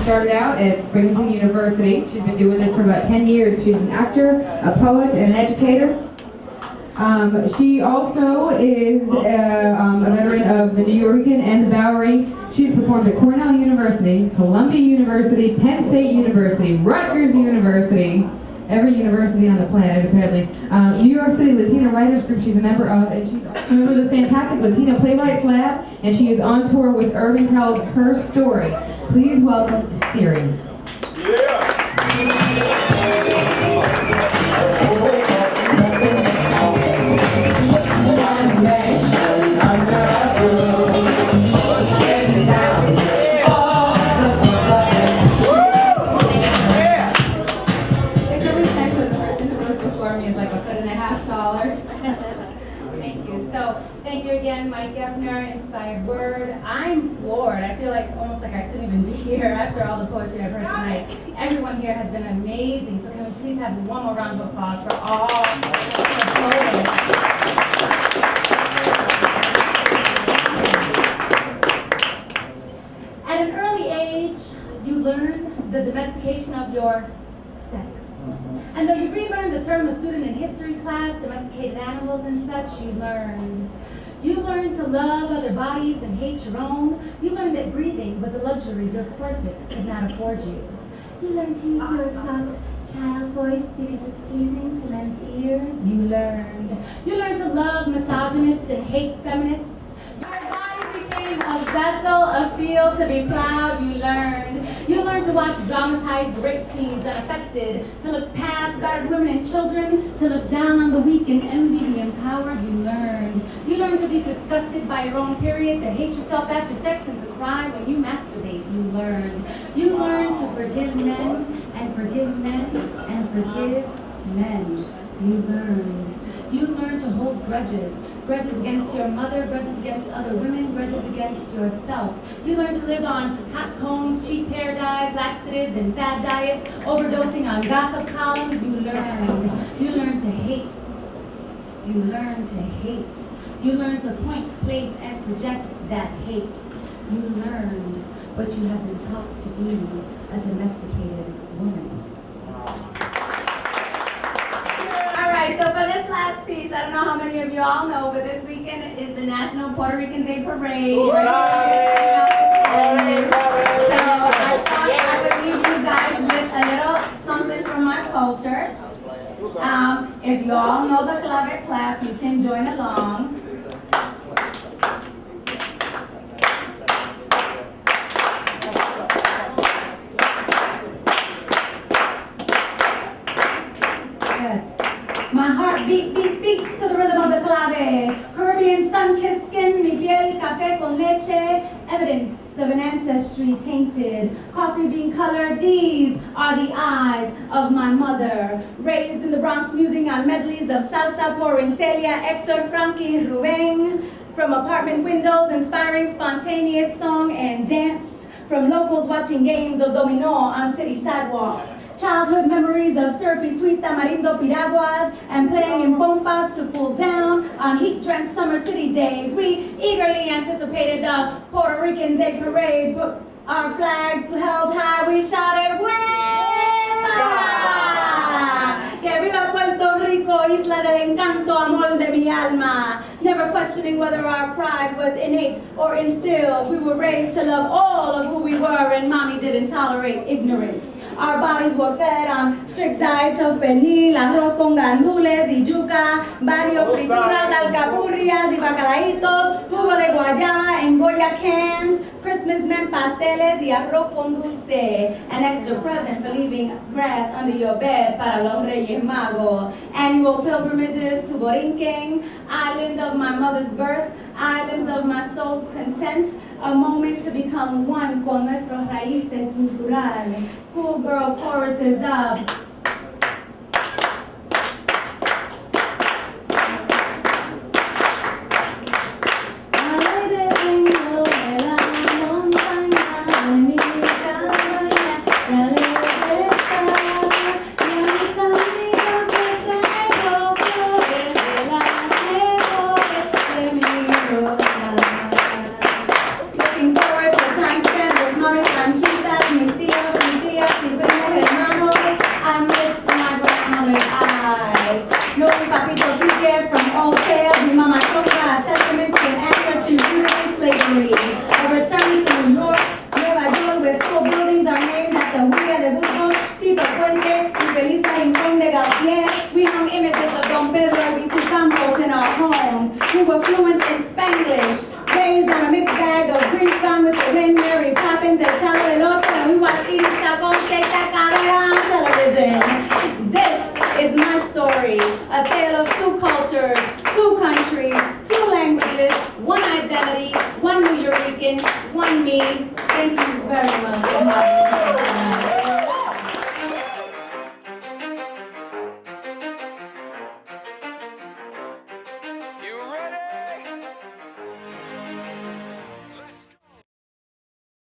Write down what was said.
started out at Binghamton University. She's been doing this for about 10 years. She's an actor, a poet, and an educator. She also is a veteran of the New Yorker and the Bowery. She's performed at Cornell University, Columbia University, Penn State University, Rutgers University, every university on the planet apparently. New York City Latina Writers Group she's a member of, and she's also a member of the fantastic Latina Playwrights Lab, and she is on tour with Urban Tells Her Story. Please welcome Seary. Thank you again, Mike Geffner, Inspired Word. I'm floored. I feel like almost like I shouldn't even be here after all the poetry I've heard tonight. Everyone here has been amazing. So can we please have one more round of applause for all the poets. At an early age, you learned the domestication of your sex. And though you relearned the term a student in history class, domesticated animals and such, you learned to love other bodies and hate your own. You learned that breathing was a luxury your corset could not afford you. You learned to use your soft child's voice because it's pleasing to men's ears. You learned to love misogynists and hate feminists. Your body became a vessel, a field to be plowed. You learned to watch dramatized rape scenes unaffected, to look past battered women and children, to look down on the weak and envy the empowered. You learned to be disgusted by your own period, to hate yourself after sex, and to cry when you masturbate. You learned to forgive men and forgive men and forgive men. You learned to hold grudges against your mother, grudges against other women, grudges against yourself. You learned to live on hot combs, cheap hair dyes, laxatives, and fad diets, overdosing on gossip columns. You learned to hate. You learned to point, place, and project that hate. You learned, but you have been taught to be a domesticated woman. So for this last piece, I don't know how many of you all know, but this weekend is the National Puerto Rican Day Parade. So I thought I would leave you guys with a little something from my culture. If you all know the clave clap, you can join along. My heart beats to the rhythm of the clave. Caribbean sun-kissed skin, mi piel, café con leche. Evidence of an ancestry tainted. Coffee bean colored, these are the eyes of my mother. Raised in the Bronx, musing on medleys of salsa, pouring Celia, Hector, Frankie, Ruben. From apartment windows, inspiring spontaneous song and dance. From locals watching games of domino on city sidewalks. Childhood memories of syrupy sweet tamarindo piraguas and playing in pompas to cool down on heat-drenched summer city days. We eagerly anticipated the Puerto Rican Day Parade. Our flags held high, we shouted, ¡Hueva! Que viva Puerto Rico, isla del encanto, amor de mi alma. Never questioning whether our pride was innate or instilled. We were raised to love all of who we were, and mommy didn't tolerate ignorance. Our bodies were fed on strict diets of pernil, arroz con gandules y yuca, barrio frituras, alcapurrias y bacalaitos, jugo de guayaba en Goya cans. Christmas meant pasteles y arroz con dulce, an extra present for leaving grass under your bed para los Reyes Magos. Annual pilgrimages to Borinquen, island of my mother's birth, island of my soul's content, a moment to become one con nuestros raíces cultural. Schoolgirl choruses of Looking forward to time spent with Maurice Conchitas, mis tíos de Burgos, Tito Puente, and Felisa Rincon de Gautier. We hung images of Don Pedro Luis Campos in our homes. We were fluent in Spanglish, raised on a mixed bag of Greece, Gone with the Wind, Mary Poppins, El Chavo del Ocho, and we watched Edith Chacon shake that